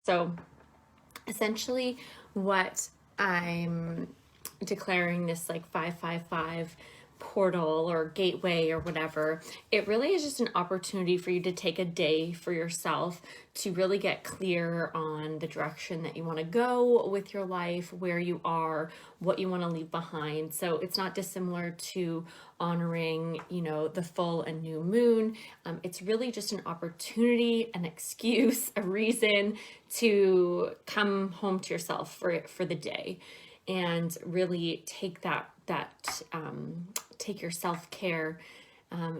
So essentially what I'm declaring this like 555 portal or gateway or whatever, it really is just an opportunity for you to take a day for yourself to really get clear on the direction that you want to go with your life, where you are, what you want to leave behind. So it's not dissimilar to honoring, the full and new moon. It's really just an opportunity, an excuse, a reason to come home to yourself for the day and really take take your self-care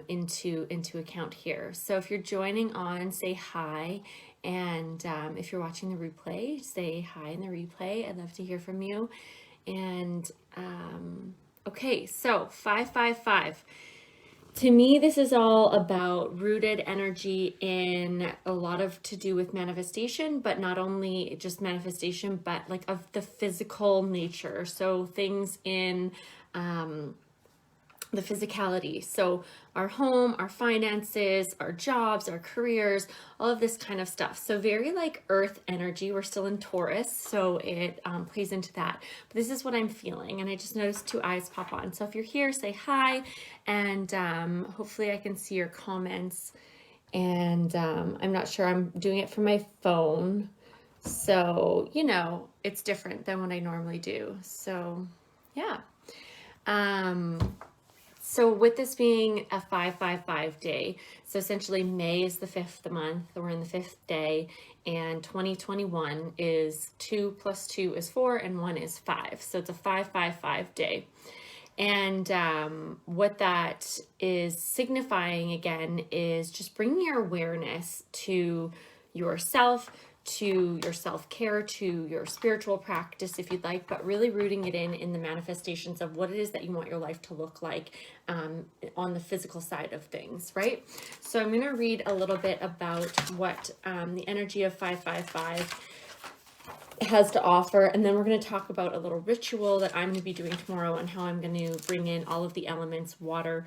into account here. So if you're joining on, say hi, and if you're watching the replay, say hi in the replay. I'd love to hear from you. And okay, so 555. To me, this is all about rooted energy in a lot of to do with manifestation, but not only just manifestation, but like of the physical nature. So things in the physicality. So our home, our finances, our jobs, our careers, all of this kind of stuff. So very like earth energy. We're still in Taurus, so it plays into that. But this is what I'm feeling. And I just noticed two eyes pop on. So if you're here, say hi. And hopefully I can see your comments. And I'm not sure, I'm doing it from my phone. So, it's different than what I normally do. So yeah. So with this being a 555 day, so essentially May is the fifth month, we're in the fifth day, and 2021 is 2 plus 2 is 4 and 1 is 5. So it's a 555 day. And what that is signifying again is just bringing your awareness to yourself, to your self-care, to your spiritual practice if you'd like, but really rooting it in the manifestations of what it is that you want your life to look like on the physical side of things, right? So I'm going to read a little bit about what the energy of 555 has to offer, and then we're going to talk about a little ritual that I'm going to be doing tomorrow and how I'm going to bring in all of the elements, water,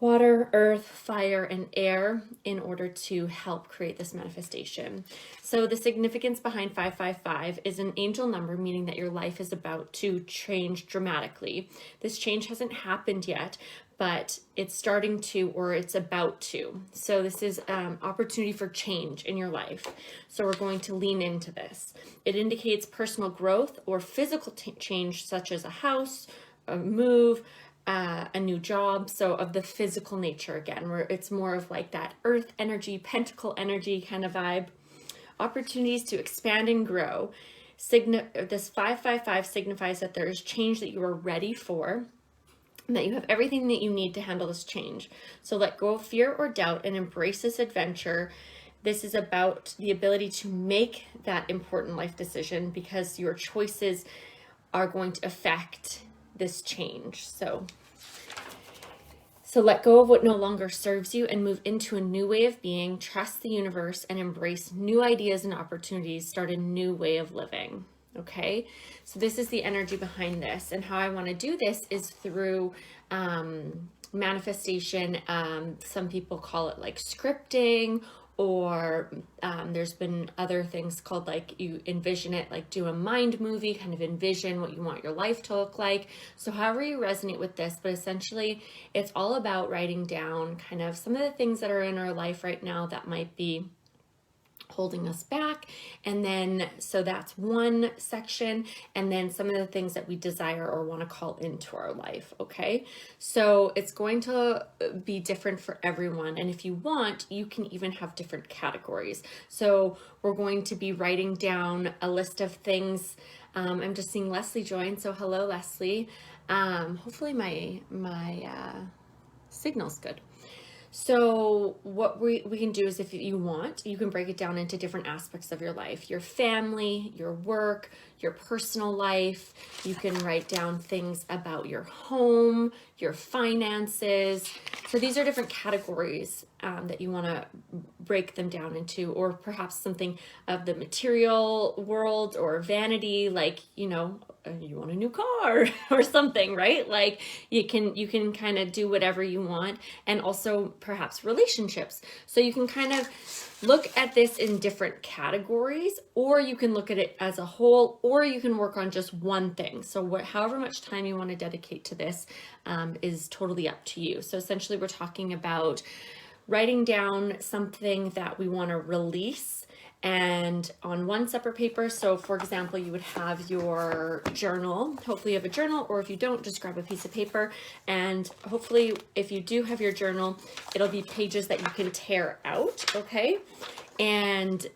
earth, fire, and air in order to help create this manifestation. So the significance behind 555 is an angel number, meaning that your life is about to change dramatically. This change hasn't happened yet, but it's starting to, or it's about to. So this is opportunity for change in your life. So we're going to lean into this. It indicates personal growth or physical change, such as a house, a move, a new job. So of the physical nature again, where it's more of like that earth energy, pentacle energy kind of vibe. Opportunities to expand and grow. This 555 signifies that there is change that you are ready for, and that you have everything that you need to handle this change. So let go of fear or doubt and embrace this adventure. This is about the ability to make that important life decision because your choices are going to affect this change. So let go of what no longer serves you and move into a new way of being. Trust the universe and embrace new ideas and opportunities. Start a new way of living. Okay, so this is the energy behind this, and how I want to do this is through manifestation. Some people call it like scripting, or there's been other things called like you envision it, like do a mind movie, kind of envision what you want your life to look like. So however you resonate with this, but essentially it's all about writing down kind of some of the things that are in our life right now that might be holding us back. And then, so that's one section. And then some of the things that we desire or want to call into our life. Okay. So it's going to be different for everyone. And if you want, you can even have different categories. So we're going to be writing down a list of things. I'm just seeing Leslie join. So hello, Leslie. Hopefully my signal's good. So what we can do is, if you want, you can break it down into different aspects of your life, your family, your work, your personal life. You can write down things about your home, your finances. So these are different categories that you want to break them down into, or perhaps something of the material world or vanity, like, you know, you want a new car or something, right? Like you can kind of do whatever you want. And also perhaps relationships. So you can kind of look at this in different categories, or you can look at it as a whole, or you can work on just one thing. So however much time you want to dedicate to this is totally up to you. So essentially we're talking about writing down something that we want to release, and on one separate paper. So for example, you would have your journal. Hopefully you have a journal, or if you don't, just grab a piece of paper. And hopefully if you do have your journal, it'll be pages that you can tear out, okay? And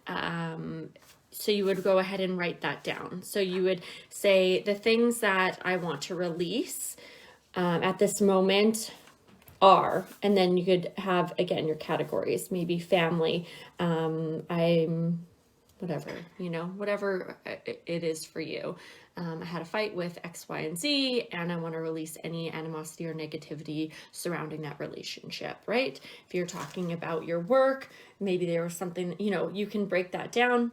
so you would go ahead and write that down. So you would say the things that I want to release at this moment are, and then you could have, again, your categories, maybe family, I'm whatever, you know, whatever it is for you. I had a fight with X, Y, and Z, and I want to release any animosity or negativity surrounding that relationship, right? If you're talking about your work, maybe there was something, you know, you can break that down.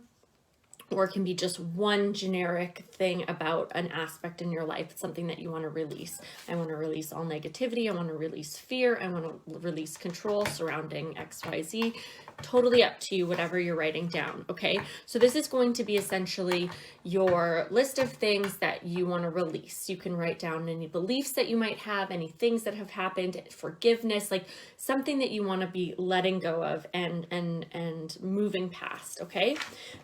Or it can be just one generic thing about an aspect in your life. It's something that you want to release. I want to release all negativity. I want to release fear. I want to release control surrounding XYZ. Totally up to you, whatever you're writing down, okay? So this is going to be essentially your list of things that you want to release. You can write down any beliefs that you might have, any things that have happened, forgiveness, like something that you want to be letting go of and moving past, okay?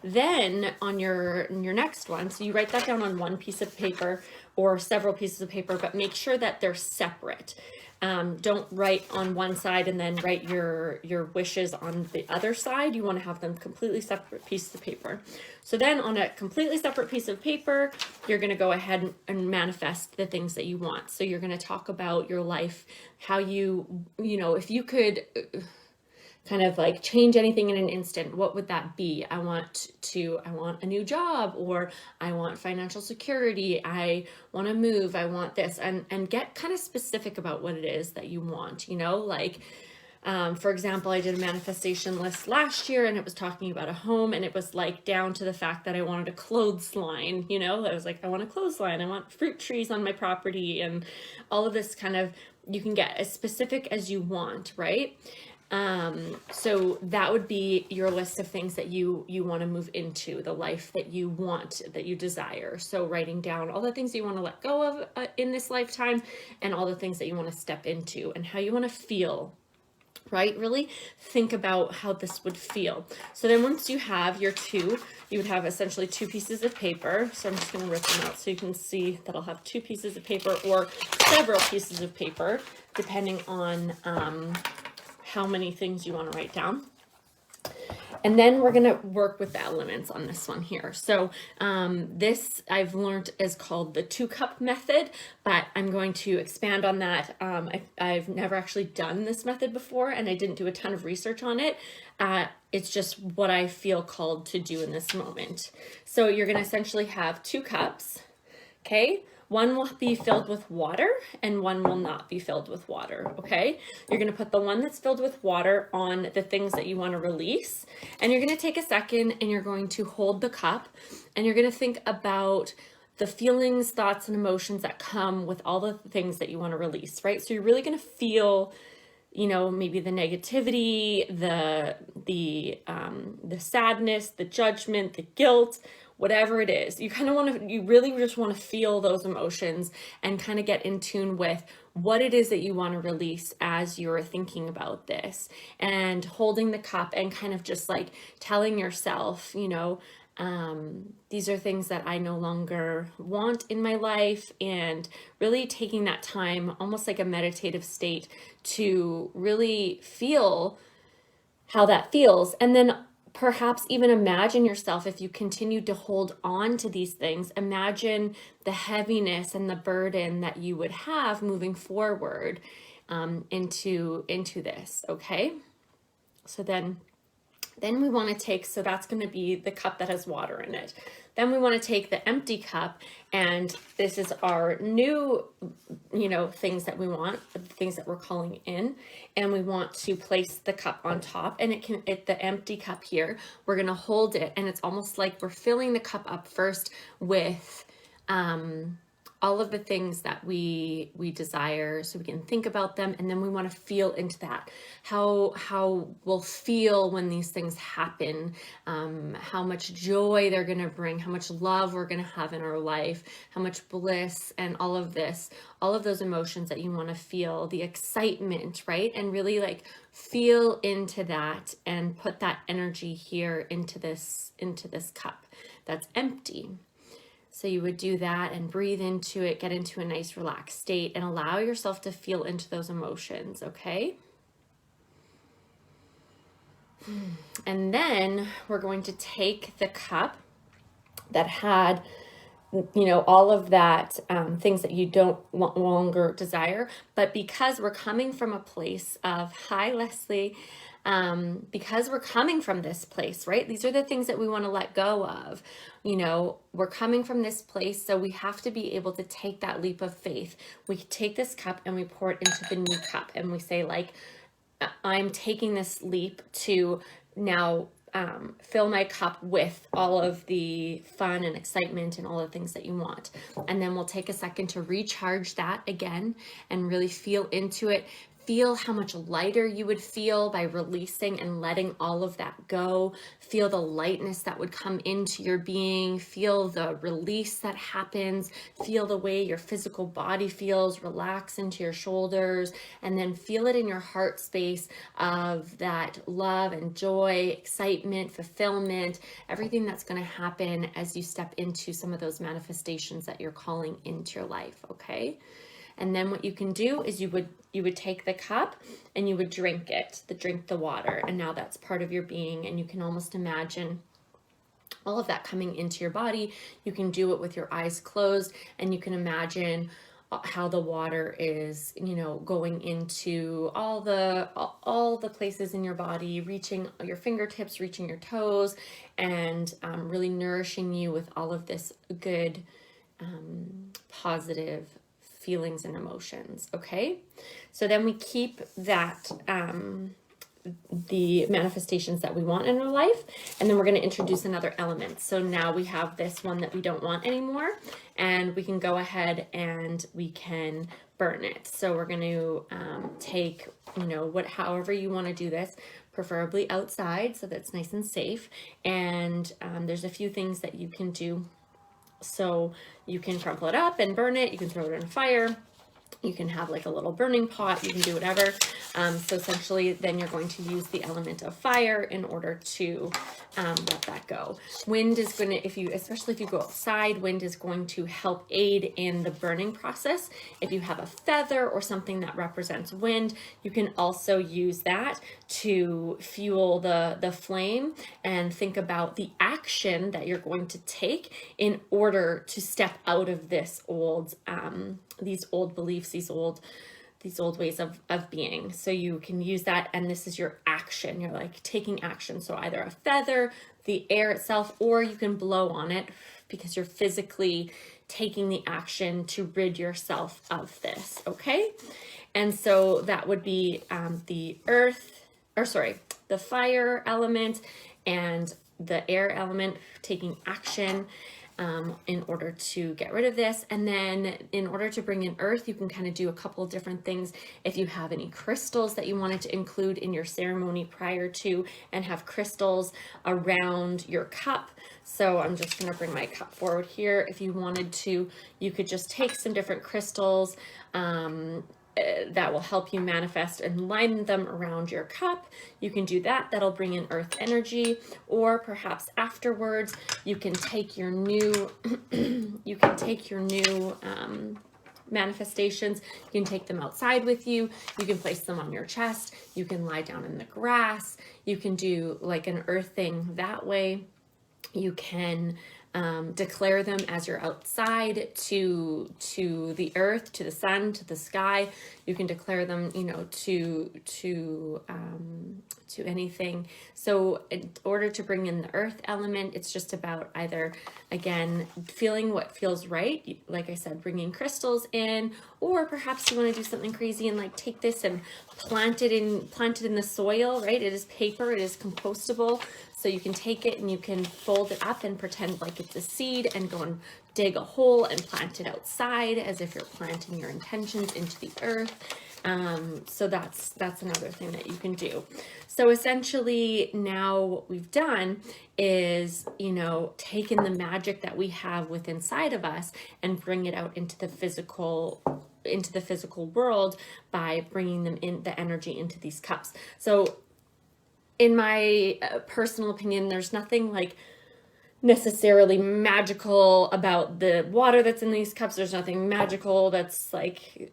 Then on your next one, so you write that down on one piece of paper or several pieces of paper, but make sure that they're separate. Don't write on one side and then write your wishes on the other side. You want to have them completely separate pieces of paper. So then on a completely separate piece of paper, you're going to go ahead and manifest the things that you want. So you're going to talk about your life, how you know, if you could kind of like change anything in an instant, what would that be? I want a new job, or I want financial security. I want to move. I want this, and get kind of specific about what it is that you want, you know, like, for example, I did a manifestation list last year, and it was talking about a home, and it was like down to the fact that I wanted a clothesline, you know, I was like, I want a clothesline. I want fruit trees on my property, and all of this kind of, you can get as specific as you want, right? So that would be your list of things that you want to move into, the life that you want, that you desire. So writing down all the things you want to let go of in this lifetime, and all the things that you want to step into, and how you want to feel, right? Really think about how this would feel. So then once you have your two, you would have essentially two pieces of paper. So I'm just going to rip them out so you can see that I'll have two pieces of paper or several pieces of paper, depending on how many things you want to write down. And then we're going to work with the elements on this one here. So this I've learned is called the 2-cup method, but I'm going to expand on that. I've never actually done this method before, and I didn't do a ton of research on it. It's just what I feel called to do in this moment. So you're going to essentially have 2 cups, okay? One will be filled with water and one will not be filled with water, okay? You're gonna put the one that's filled with water on the things that you wanna release, and you're gonna take a second and you're going to hold the cup, and you're gonna think about the feelings, thoughts, and emotions that come with all the things that you wanna release, right? So you're really gonna feel, you know, maybe the negativity, the sadness, the judgment, the guilt, whatever it is. You kind of want to, you really just want to feel those emotions and kind of get in tune with what it is that you want to release as you're thinking about this, and holding the cup and kind of just like telling yourself, you know, these are things that I no longer want in my life, and really taking that time, almost like a meditative state, to really feel how that feels. And then perhaps even imagine yourself, if you continue to hold on to these things, imagine the heaviness and the burden that you would have moving forward into this, okay? So then Then we want to take, so that's going to be the cup that has water in it. Then we want to take the empty cup, and this is our new, things that we want, the things that we're calling in, and we want to place the cup on top, and the empty cup here, we're going to hold it, and it's almost like we're filling the cup up first with, all of the things that we desire, so we can think about them, and then we want to feel into that, how we'll feel when these things happen, how much joy they're going to bring, how much love we're going to have in our life, how much bliss, and all of this, all of those emotions that you want to feel, the excitement, right? And really like feel into that and put that energy here into this cup that's empty. So you would do that and breathe into it, get into a nice relaxed state, and allow yourself to feel into those emotions, okay? And then we're going to take the cup that had, all of that, things that you don't longer desire, but because we're coming from a place of, hi, Leslie, because we're coming from this place, right? These are the things that we want to let go of. We're coming from this place, so we have to be able to take that leap of faith. We take this cup and we pour it into the new cup, and we say, like, I'm taking this leap to now fill my cup with all of the fun and excitement and all the things that you want. And then we'll take a second to recharge that again and really feel into it. Feel how much lighter you would feel by releasing and letting all of that go. Feel the lightness that would come into your being. Feel the release that happens. Feel the way your physical body feels. Relax into your shoulders, and then feel it in your heart space of that love and joy, excitement, fulfillment, everything that's going to happen as you step into some of those manifestations that you're calling into your life, okay? And then what you can do is you would take the cup and you would drink the water. And now that's part of your being, and you can almost imagine all of that coming into your body. You can do it with your eyes closed, and you can imagine how the water is, going into all the places in your body, reaching your fingertips, reaching your toes, and really nourishing you with all of this good, positive feelings and emotions, okay? So then we keep that, the manifestations that we want in our life, and then we're going to introduce another element. So now we have this one that we don't want anymore, and we can go ahead and we can burn it. So we're going to take, however you want to do this, preferably outside so that's nice and safe. And there's a few things that you can do. So you can crumple it up and burn it. You can throw it in a fire. You can have like a little burning pot. You can do whatever. So essentially then you're going to use the element of fire in order to let that go. Wind is going to, especially if you go outside, wind is going to help aid in the burning process. If you have a feather or something that represents wind, you can also use that to fuel the flame, and think about the action that you're going to take in order to step out of this old, these old beliefs, these old ways of being. So you can use that, and this is your action. You're like taking action. So either a feather, the air itself, or you can blow on it because you're physically taking the action to rid yourself of this, okay? And so that would be the fire element and the air element taking action in order to get rid of this. And then in order to bring in earth, you can kind of do a couple of different things. If you have any crystals that you wanted to include in your ceremony prior to, and have crystals around your cup. So I'm just going to bring my cup forward here. If you wanted to, you could just take some different crystals that will help you manifest and line them around your cup. You can do that. That'll bring in earth energy. Or perhaps afterwards, you can take your new, manifestations. You can take them outside with you. You can place them on your chest. You can lie down in the grass. You can do like an earth thing that way. You can declare them as you're outside to the earth, to the sun, to the sky. You can declare them, to anything. So in order to bring in the earth element, it's just about either, again, feeling what feels right. Like I said, bringing crystals in, or perhaps you want to do something crazy and like take this and plant it in the soil, right? It is paper, it is compostable. So you can take it and you can fold it up and pretend like it's a seed and go and dig a hole and plant it outside as if you're planting your intentions into the earth. So that's another thing that you can do. So essentially now what we've done is, taken the magic that we have within inside of us and bring it out into the physical world by bringing them in, the energy into these cups. So in my personal opinion, there's nothing like necessarily magical about the water that's in these cups. There's nothing magical that's like,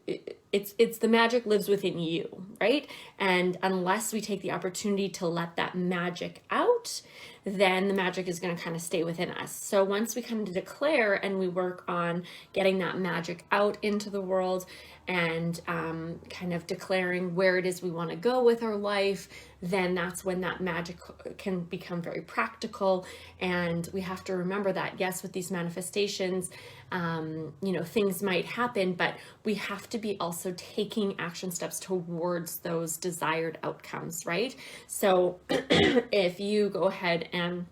it's the magic lives within you, right? And unless we take the opportunity to let that magic out, then the magic is going to kind of stay within us. So once we kind of declare and we work on getting that magic out into the world and kind of declaring where it is we want to go with our life, then that's when that magic can become very practical. And we have to remember that, yes, with these manifestations, things might happen, but we have to be also taking action steps towards those desired outcomes, right? So if you go ahead and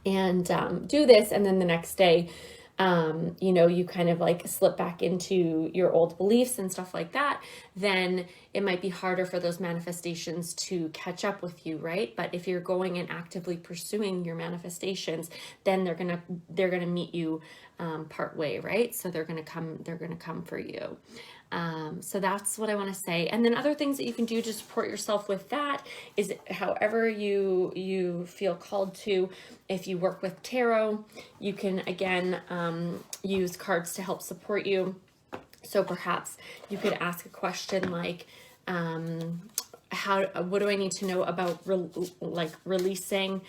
do this, and then the next day, you kind of like slip back into your old beliefs and stuff like that, then it might be harder for those manifestations to catch up with you, right? But if you're going and actively pursuing your manifestations, then they're gonna meet you part way, right? So they're gonna come for you. So that's what I want to say. And then other things that you can do to support yourself with that is however you feel called to. If you work with tarot, you can again use cards to help support you. So perhaps you could ask a question like, what do I need to know about releasing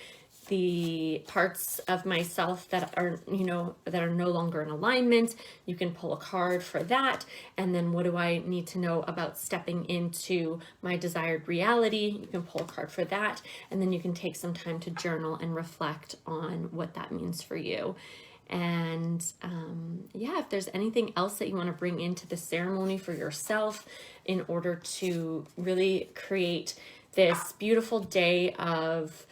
the parts of myself that are no longer in alignment? You can pull a card for that. And then what do I need to know about stepping into my desired reality? You can pull a card for that. And then you can take some time to journal and reflect on what that means for you. And if there's anything else that you want to bring into the ceremony for yourself in order to really create this beautiful day of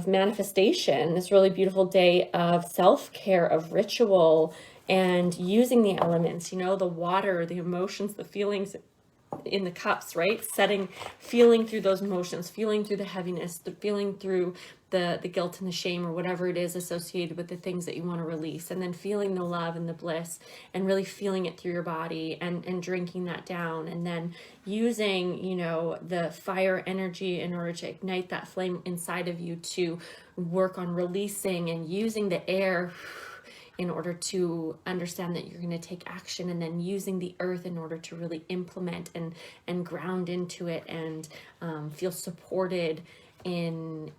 manifestation, this really beautiful day of self-care, of ritual, and using the elements, the water, the emotions, the feelings in the cups, right? Feeling through those emotions, feeling through the heaviness, feeling through the guilt and the shame or whatever it is associated with the things that you want to release, and then feeling the love and the bliss and really feeling it through your body and drinking that down, and then using, the fire energy in order to ignite that flame inside of you to work on releasing, and using the air in order to understand that you're going to take action, and then using the earth in order to really implement and ground into it and feel supported in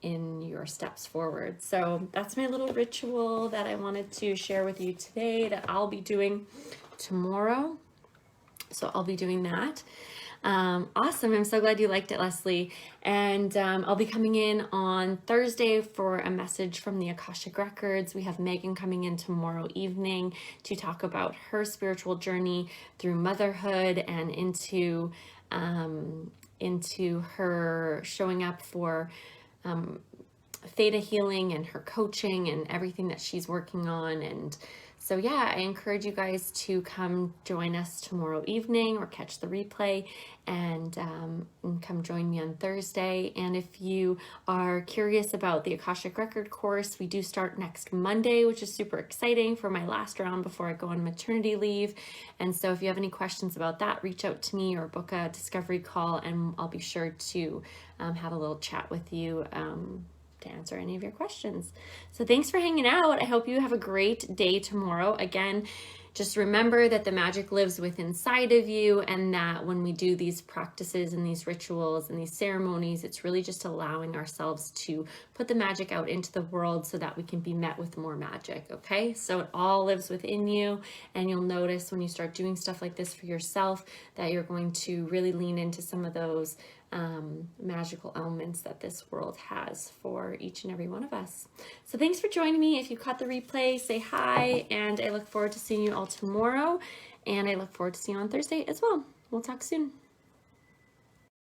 your steps forward. So that's my little ritual that I wanted to share with you today that I'll be doing tomorrow. So I'll be doing that. Awesome. I'm so glad you liked it, Leslie. And I'll be coming in on Thursday for a message from the Akashic Records. We have Megan coming in tomorrow evening to talk about her spiritual journey through motherhood and into her showing up for theta healing and her coaching and everything that she's working on. And so, I encourage you guys to come join us tomorrow evening or catch the replay and come join me on Thursday. And if you are curious about the Akashic Record course, we do start next Monday, which is super exciting for my last round before I go on maternity leave. And so if you have any questions about that, reach out to me or book a discovery call, and I'll be sure to have a little chat with you to answer any of your questions. So thanks for hanging out. I hope you have a great day tomorrow. Again, just remember that the magic lives within inside of you, and that when we do these practices and these rituals and these ceremonies, it's really just allowing ourselves to put the magic out into the world so that we can be met with more magic. Okay, so it all lives within you, and you'll notice when you start doing stuff like this for yourself that you're going to really lean into some of those magical elements that this world has for each and every one of us. So thanks for joining me. If you caught the replay, say hi, and I look forward to seeing you all tomorrow, and I look forward to seeing you on Thursday as well. We'll talk soon.